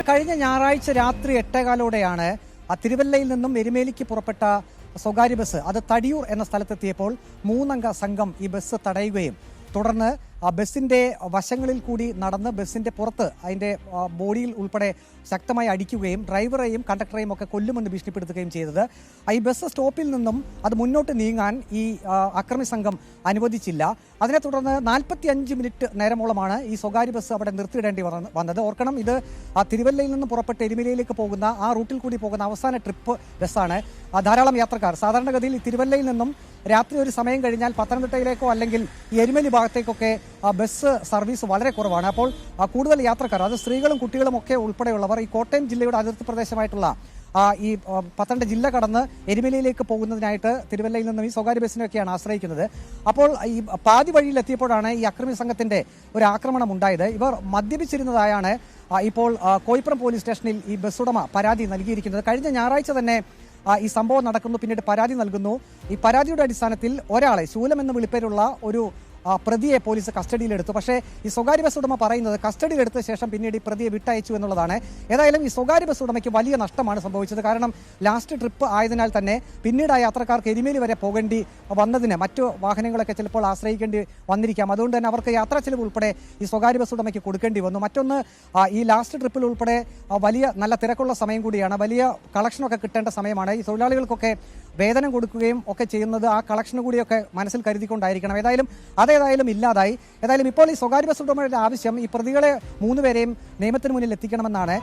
കഴിഞ്ഞ ഞായറാഴ്ച രാത്രി 8:15-ഓടെയാണ് തിരുവല്ലയിൽ നിന്നും എരുമേലിക്ക് പുറപ്പെട്ട സ്വകാര്യ ബസ് അത് തടിയൂർ എന്ന സ്ഥലത്തെത്തിയപ്പോൾ 3 അംഗ സംഘം ഈ ബസ് തടയുകയും തുടർന്ന് ബസിന്റെ വശങ്ങളിൽ കൂടി നടന്ന് ബസിന്റെ പുറത്ത് അതിന്റെ ബോഡിയിൽ ഉൾപ്പെടെ ശക്തമായി അടിക്കുകയും ഡ്രൈവറെയും കണ്ടക്ടറെയും ഒക്കെ കൊല്ലുമെന്ന് ഭീഷണിപ്പെടുത്തുകയും ചെയ്തത്. ഈ ബസ് സ്റ്റോപ്പിൽ നിന്നും അത് മുന്നോട്ട് നീങ്ങാൻ ഈ അക്രമി സംഘം അനുവദിച്ചില്ല. അതിനെ തുടർന്ന് 45 മിനിറ്റ് നേരമോളമാണ് ഈ സ്വകാര്യ ബസ് അവിടെ നിർത്തിയിടേണ്ടി വന്നത്. ഓർക്കണം, ഇത് തിരുവല്ലയിൽ നിന്ന് പുറപ്പെട്ട് എരുമേലിയിലേക്ക് പോകുന്ന ആ റൂട്ടിൽ കൂടി പോകുന്ന അവസാന ട്രിപ്പ് ബസ്സാണ്. ധാരാളം യാത്രക്കാർ സാധാരണഗതിയിൽ തിരുവല്ലയിൽ നിന്നും രാത്രി ഒരു സമയം കഴിഞ്ഞാൽ പത്തനംതിട്ടയിലേക്കോ അല്ലെങ്കിൽ ഈ എരുമേലി ഭാഗത്തേക്കൊക്കെ ബസ് സർവീസ് വളരെ കുറവാണ്. അപ്പോൾ കൂടുതൽ യാത്രക്കാർ, അത് സ്ത്രീകളും കുട്ടികളും ഒക്കെ ഉൾപ്പെടെയുള്ളവർ ഈ കോട്ടയം ജില്ലയുടെ അതിർത്തി പ്രദേശമായിട്ടുള്ള ഈ പത്തനംതിട്ട ജില്ല കടന്ന് എരുമേലിയിലേക്ക് പോകുന്നതിനായിട്ട് തിരുവല്ലയിൽ നിന്നും ഈ സ്വകാര്യ ബസ്സിനെയൊക്കെയാണ് ആശ്രയിക്കുന്നത്. അപ്പോൾ ഈ പാതി വഴിയിലെത്തിയപ്പോഴാണ് ഈ അക്രമി സംഘത്തിന്റെ ഒരു ആക്രമണം ഉണ്ടായത്. ഇവർ മദ്യപിച്ചിരുന്നതായാണ് ഇപ്പോൾ കോയിപ്പുറം പോലീസ് സ്റ്റേഷനിൽ ഈ ബസ് ഉടമ പരാതി നൽകിയിരിക്കുന്നത്. കഴിഞ്ഞ ഞായറാഴ്ച തന്നെ ഈ സംഭവം നടക്കുന്നു, പിന്നീട് പരാതി നൽകുന്നു. ഈ പരാതിയുടെ അടിസ്ഥാനത്തിൽ ഒരാളെ, ശൂലം എന്ന് വിളിപ്പേരുള്ള ഒരു പ്രതിയെ പോലീസ് കസ്റ്റഡിയിലെടുത്തു. പക്ഷേ ഈ സ്വകാര്യ ബസ് ഉടമ പറയുന്നത് കസ്റ്റഡിയിലെടുത്ത ശേഷം പിന്നീട് ഈ പ്രതിയെ വിട്ടയച്ചു എന്നുള്ളതാണ്. ഏതായാലും ഈ സ്വകാര്യ ബസ് ഉടമയ്ക്ക് വലിയ നഷ്ടമാണ് സംഭവിച്ചത്. കാരണം ലാസ്റ്റ് ട്രിപ്പ് ആയതിനാൽ തന്നെ പിന്നീട് ആ യാത്രക്കാർക്ക് എരുമേലി വരെ പോകേണ്ടി വന്നതിന് മറ്റു വാഹനങ്ങളൊക്കെ ചിലപ്പോൾ ആശ്രയിക്കേണ്ടി വന്നിരിക്കാം. അതുകൊണ്ട് തന്നെ അവർക്ക് യാത്രാ ചെലവ് ഉൾപ്പെടെ ഈ സ്വകാര്യ ബസ് ഉടമയ്ക്ക് കൊടുക്കേണ്ടി വന്നു. മറ്റൊന്ന്, ഈ ലാസ്റ്റ് ട്രിപ്പിൽ ഉൾപ്പെടെ വലിയ നല്ല തിരക്കുള്ള സമയം കൂടിയാണ്, വലിയ കളക്ഷനൊക്കെ കിട്ടേണ്ട സമയമാണ്. ഈ തൊഴിലാളികൾക്കൊക്കെ വേതനം കൊടുക്കുകയും ഒക്കെ ചെയ്യുന്നത് ആ കളക്ഷന് കൂടിയൊക്കെ മനസ്സിൽ കരുതിക്കൊണ്ടായിരിക്കണം. അതേതായാലും ഇല്ലാതായി. ഏതായാലും ഇപ്പോൾ ഈ സ്വകാര്യ ബസ് ഉടമയുടെ ആവശ്യം ഈ പ്രതികളെ 3 പേരെയും നിയമത്തിന് മുന്നിൽ എത്തിക്കണമെന്നാണ്.